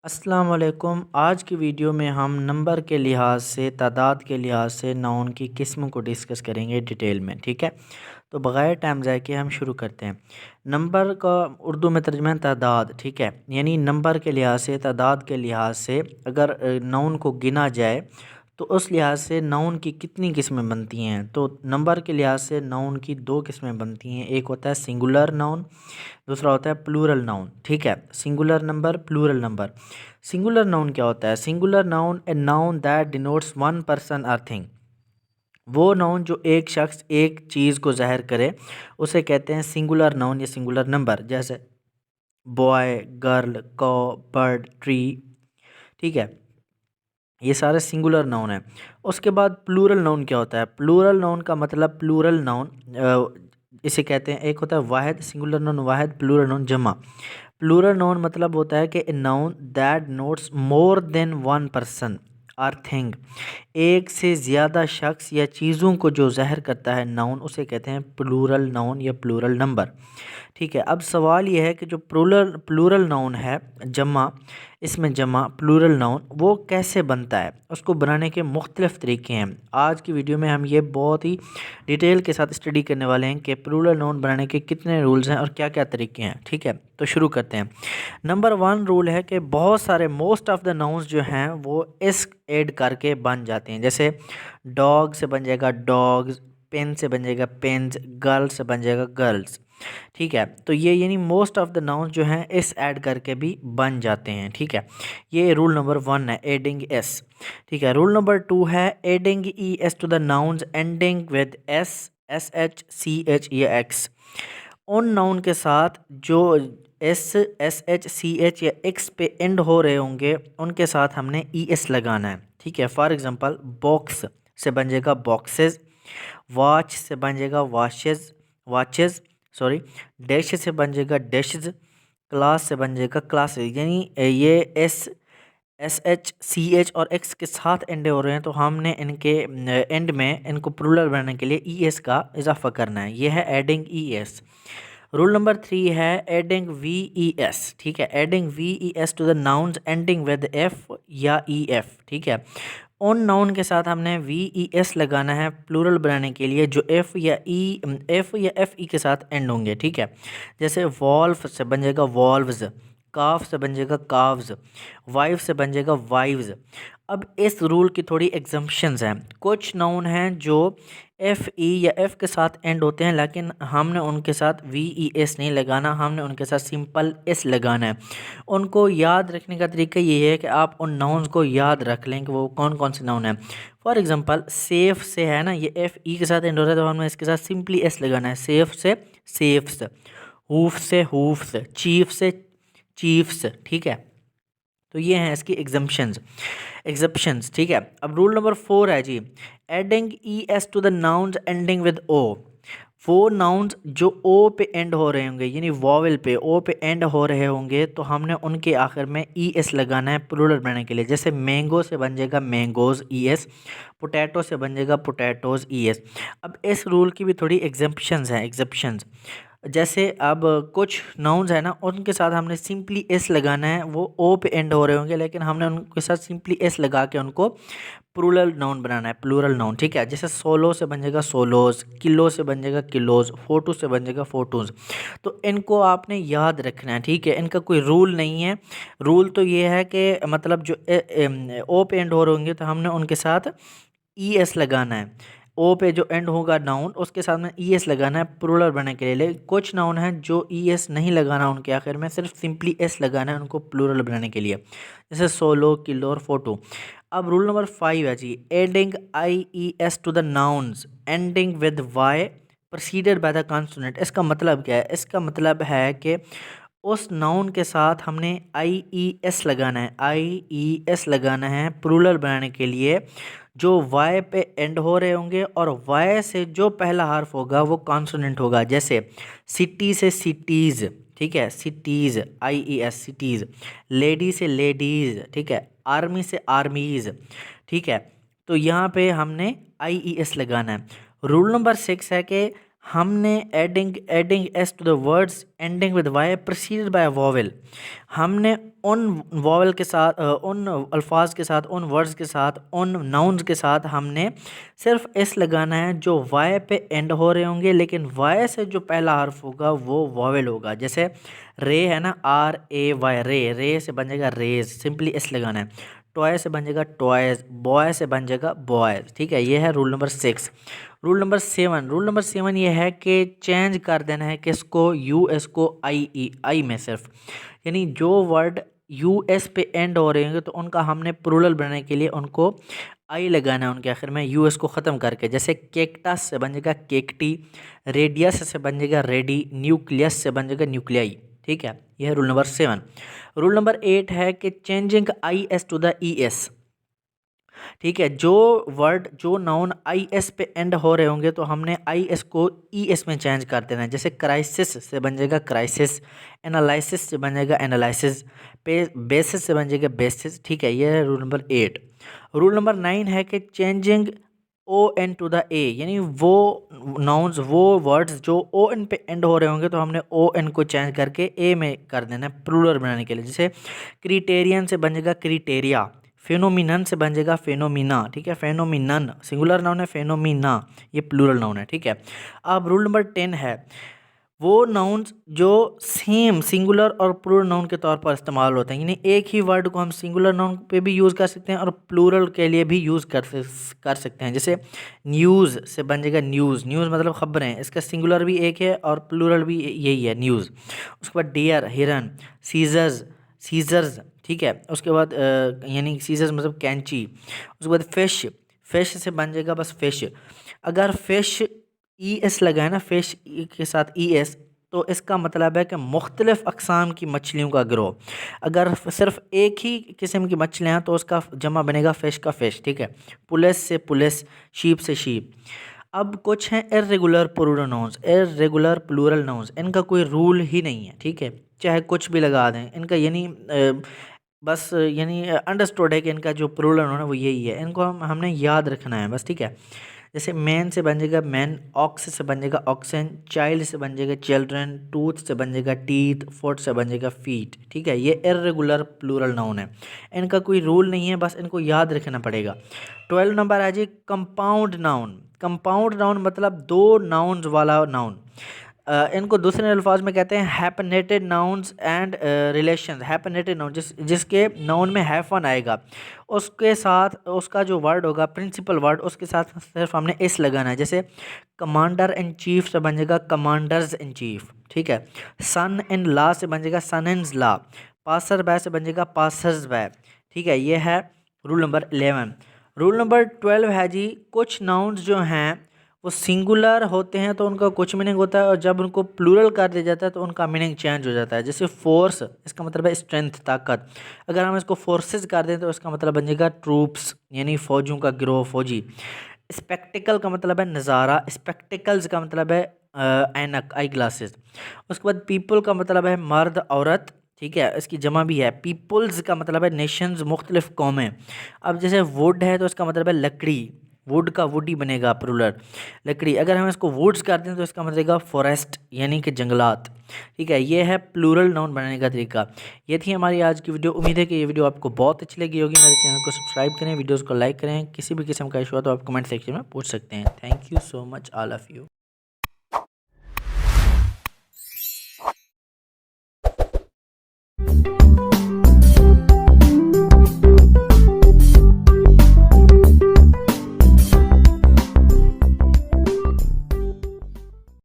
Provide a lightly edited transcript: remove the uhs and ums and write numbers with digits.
अस्सलाम वालेकुम। आज की वीडियो में हम नंबर के लिहाज से, तादाद के लिहाज से नाउन की किस्म को डिस्कस करेंगे डिटेल में। ठीक है, तो बग़ैर टाइम ज़ाय के हम शुरू करते हैं। नंबर का उर्दू में तर्जुमा है तादाद। ठीक है, यानी नंबर के लिहाज से, तादाद के लिहाज से अगर नाउन को गिना जाए तो उस लिहाज से नाउन की कितनी किस्में बनती हैं। तो नंबर के लिहाज से नाउन की दो किस्में बनती हैं, एक होता है सिंगुलर नाउन, दूसरा होता है प्लूरल नाउन। ठीक है, singular number, plural number. Singular noun क्या होता है? Singular noun a noun that denotes one person और थिंग। वो नाउन जो एक शख्स एक चीज़ को ज़ाहिर करे उसे कहते हैं सिंगुलर नाउन या सिंगुलर नंबर। जैसे बॉय, गर्ल, कॉ, बर्ड, ट्री। ठीक है, ये सारे सिंगुलर नाउन है। उसके बाद प्लूरल नाउन क्या होता है? प्लूरल नाउन का मतलब प्लूरल नाउन इसे कहते हैं, एक होता है वाहिद, सिंगुलर नाउन वाहिद, प्लूरल नाउन जमा। प्लूरल नाउन मतलब होता है कि a noun that notes more than one person or thing. एक से ज़्यादा शख्स या चीज़ों को जो ज़ाहिर करता है नाउन, उसे कहते हैं प्लूरल नाउन या प्लूरल नंबर। ठीक है, अब सवाल यह है कि जो प्लूरल प्लूरल नाउन है जमा, इसमें जमा प्लूरल नाउन वो कैसे बनता है, उसको बनाने के मुख्तलिफ़ तरीके हैं। आज की वीडियो में हम ये बहुत ही डिटेल के साथ स्टडी करने वाले हैं कि प्लूरल नाउन बनाने के कितने रूल्स हैं और क्या क्या तरीके हैं। ठीक है, तो शुरू करते हैं। नंबर 1 रूल है कि बहुत सारे मोस्ट ऑफ़ द नाउन्स जो हैं वो इस ऐड करके बन जाते हैं। जैसे डॉग से बन जाएगा डॉग्स, पेन से बन जाएगा पेन्स, गर्ल से बन जाएगा गर्ल्स। ठीक है, तो ये यानी मोस्ट ऑफ़ द नाउन्स जो हैं इस ऐड करके भी बन जाते हैं। ठीक है, ये रूल नंबर 1 है, एडिंग एस। ठीक है, रूल नंबर 2 है adding E S to the nouns ending with S, S H, C H या एक्स। उन नाउन के साथ जो S, S H, C H या एक्स पे एंड हो रहे होंगे उनके साथ हमने ई एस लगाना है। ठीक है, फॉर एग्जांपल बॉक्स से बन जाएगा बॉक्सेस, वॉच से बन जाएगा वॉचेस, वॉचेस, सॉरी, डैश से बन जाएगा डैशेस, क्लास से बन जाएगा क्लासेस। यानी ये S, S H, C H और एक्स के साथ एंड हो रहे हैं तो हमने इनके एंड में इनको प्लूरल बनाने के लिए ई एस का इजाफा करना है। यह है adding E S. Rule number 3 है एडिंग वी ई एस। ठीक है, adding V E S to the nouns ending with F या ई एफ। ठीक है, उन नाउन के साथ हमने वी ई एस लगाना है प्लूरल बनाने के लिए जो एफ या एफ ई के साथ एंड होंगे। ठीक है, जैसे वॉल्फ से बन जाएगा वॉल्व्स, काफ से बन जाएगा काव्स, वाइफ से बन जाएगा वाइव्स। अब इस रूल की थोड़ी एग्जम्पशंस हैं। कुछ नाउन हैं जो एफ ई या एफ के साथ एंड होते हैं लेकिन हमने उनके साथ वी ई एस नहीं लगाना, हमने उनके साथ सिंपल एस लगाना है। उनको याद रखने का तरीका ये है कि आप उन नाउन्स को याद रख लें कि वो कौन कौन से नाउन हैं। फॉर एग्जांपल सेफ से है ना, ये एफ ई के साथ एंड हो रहा है तो हमें इसके साथ सिंपली एस लगाना है। सेफ से सेफ्स, हूफ से हूफ्स, चीफ से चीफ्स। ठीक है, तो ये हैं इसकी एग्जम्पशंस। ठीक है, अब रूल नंबर 4 है जी, adding E S to the nouns ending with O. वो नाउन्स जो ओ पे एंड हो रहे होंगे यानी वॉवेल पे ओ पे एंड हो रहे होंगे तो हमने उनके आखिर में ई एस लगाना है प्लूरल बनाने के लिए। जैसे मैंगो से बन जाएगा मैंगोज ई एस, पोटैटो से बन जाएगा पोटैटोज ई एस। अब इस रूल की भी थोड़ी एग्जम्पशंस हैं, एग्जम्पशंस। जैसे अब कुछ नाउन्स है ना उनके साथ हमने सिंपली एस लगाना है, वो ओ पे एंड हो रहे होंगे लेकिन हमने उनके साथ सिंपली एस लगा के उनको प्लूरल नाउन बनाना है, प्लूरल नाउन। ठीक है, जैसे सोलो से बन जाएगा सोलोज, किलो से बन जाएगा किलोज, फोटो से बन जाएगा फोटोज। तो इनको आपने याद रखना है। ठीक है, इनका कोई रूल नहीं है। रूल तो ये है कि मतलब जो ओ पे एंड हो रहे होंगे तो हमने उनके साथ ई एस लगाना है। ओ पे जो एंड होगा नाउन उसके साथ में ई एस लगाना है प्लूरल बनने के लिए। लेकिन कुछ नाउन हैं जो ई एस नहीं लगाना उनके आखिर में, सिर्फ सिंपली एस लगाना है उनको प्लूरल बनाने के लिए, जैसे सोलो, किलो और फोटो। अब रूल नंबर 5 है जी, adding I E S to the nouns ending with Y proceeded by the consonant. इसका मतलब क्या है? इसका मतलब है कि उस नाउन के साथ हमने आई ई एस लगाना है, आई ई एस लगाना है प्लूरल बनाने के लिए जो वाई पे एंड हो रहे होंगे और वाई से जो पहला हर्फ होगा वो कॉन्सोनेंट होगा। जैसे सिटी से सिटीज़, ठीक है, सिटीज़ आई ई एस सिटीज़, लेडी से लेडीज़, ठीक है, आर्मी से आर्मीज़। ठीक है, तो यहाँ पे हमने आई ई एस लगाना है। रूल नंबर 6 है कि हमने adding S to the words ending with Y preceded by vowel. हमने उन वॉवेल के साथ उन अल्फाज के साथ, उन वर्ड्स के साथ, उन नाउन्स के साथ हमने सिर्फ एस लगाना है जो वाई पे एंड हो रहे होंगे, लेकिन वाई से जो पहला हर्फ होगा वो वॉवेल होगा। जैसे रे है ना, RAY, रे से बन जाएगा रेज, सिंपली एस लगाना है। टॉय से बन जाएगा टॉयज, बॉय से बन जाएगा बॉयज। ठीक है, ये है रूल नंबर 6। रूल नंबर 7 ये है कि चेंज कर देना है किसको, US को आई में सिर्फ, यानी जो वर्ड US पे एंड हो रहे होंगे तो उनका हमने प्लूरल बनाने के लिए उनको आई लगाना है उनके आखिर में, US को ख़त्म करके। जैसे केकटस से बन जाएगा केकटी, रेडियस से बन जाएगा रेडी, न्यूक्लियस से बन जाएगा न्यूक्लियाई। ठीक है, यह है रूल नंबर 7। रूल नंबर 8 है कि changing IS to the ES। ठीक है, जो वर्ड, जो नाउन IS पे एंड हो रहे होंगे तो हमने IS को ES में चेंज कर देना है। जैसे क्राइसिस से बन जाएगा क्राइसिस, एनालिसिस से बन जाएगा एनालिसिस, बेसिस से बन जाएगा बेसिस। ठीक है, ये है रूल नंबर 8। रूल नंबर 9 है कि changing ON to the A, यानी वो नाउन्स, वो वर्ड्स जो ON पे एंड हो रहे होंगे तो हमने ON को चेंज करके A में कर देना है प्लूरल बनाने के लिए। जैसे क्रिटेरियन से बन जाएगा क्रिटेरिया, फेनोमिनन से बन जाएगा फेनोमिना। ठीक है, फेनोमिनन सिंगुलर नाउन है, फेनोमिना ये प्लूरल नाउन है। ठीक है, अब रूल नंबर 10 है वो नाउन्स जो सेम सिंगुलर और प्लूरल नाउन के तौर पर इस्तेमाल होते हैं, यानी एक ही वर्ड को हम सिंगुलर नाउन पे भी यूज़ कर सकते हैं और प्लूरल के लिए भी यूज़ कर सकते हैं। जैसे न्यूज़ से बन जाएगा न्यूज़, न्यूज़ मतलब खबरें, इसका सिंगुलर भी एक है और प्लूरल भी यही है न्यूज़। उसके बाद डियर हिरन, सीजर्स सीजर्स। ठीक है, उसके बाद यानी सीजर्स मतलब कैंची। उसके बाद फिश, फिश से बन जाएगा बस फिश। अगर फिश ES लगाए ना, फिश के साथ ES, तो इसका मतलब है कि मुख्तलिफ़ अक़साम की मछलियों का गिरोह। अगर सिर्फ एक ही किस्म की मछलियाँ हैं तो उसका जमा बनेगा फ़िश का फ़िश। ठीक है, पुलिस से पुलिस, शीप से शीप। अब कुछ हैं irregular plural nouns, irregular plural nouns, इनका कोई रूल ही नहीं है। ठीक है, चाहे कुछ भी लगा दें इनका, यानी बस यानी अंडरस्टूड है कि इनका जो प्लूरल नाउन है वो यही है, इनको हमने याद रखना है बस। ठीक है, जैसे मैन से बन जाएगा मैन, ऑक्स से बन जाएगा ऑक्सन, चाइल्ड से बन जाएगा चिल्ड्रन, टूथ से बन जाएगा टीथ, फुट से बन जाएगा फीट। ठीक है, ये इर्रेगुलर प्लूरल नाउन है, इनका कोई रूल नहीं है, बस इनको याद रखना पड़ेगा। 12 नंबर आ जी कंपाउंड नाउन। कंपाउंड नाउन मतलब दो नाउन्स वाला नाउन। इनको दूसरे अल्फाज में कहते हैं हैपनेटेड नाउन्स एंड रिलेशंस। हैपनेटेड नाउन जिसके नाउन में हैफन आएगा, उसके साथ उसका जो वर्ड होगा प्रिंसिपल वर्ड, उसके साथ सिर्फ हमने एस लगाना है। जैसे कमांडर इन चीफ से बन जाएगा कमांडर्स इन चीफ। ठीक है, सन इन लॉ से बन जाएगा सन इन लॉ, पासर बाय से बन जाएगा पासर्स बाय। ठीक है, ये है रूल नंबर 11। रूल नंबर 12 है जी कुछ नाउन्स जो हैं वो सिंगुलर होते हैं तो उनका कुछ मीनिंग होता है, और जब उनको प्लूरल कर दिया जाता है तो उनका मीनिंग चेंज हो जाता है। जैसे फोर्स, इसका मतलब है स्ट्रेंथ, ताकत। अगर हम इसको फोर्सेस कर दें तो इसका मतलब बन जाएगा ट्रूप्स, यानी फौजियों का गिरोह, फौजी। स्पेक्टिकल का मतलब है नज़ारा, स्पेक्टिकल्स का मतलब है ऐनक, आई ग्लासेस। उसके बाद पीपल का मतलब है मर्द औरत। ठीक है, इसकी जमा भी है। पीपल्स का मतलब है नेशंस, मुख्तलिफ कौमें। अब जैसे वुड है तो इसका मतलब है लकड़ी, वुड का वुड ही बनेगा प्लूरल, लकड़ी। अगर हम इसको वुड्स कर दें तो इसका मतलब बनेगा फॉरेस्ट, यानी कि जंगलात। ठीक है, ये है प्लूरल नाउन बनाने का तरीका। ये थी हमारी आज की वीडियो। उम्मीद है कि ये वीडियो आपको बहुत अच्छी लगी होगी। मेरे चैनल को सब्सक्राइब करें, वीडियोज़ को लाइक करें। किसी भी किस्म का इशू हो तो आप कमेंट सेक्शन में पूछ सकते हैं। Thank you so much all of you.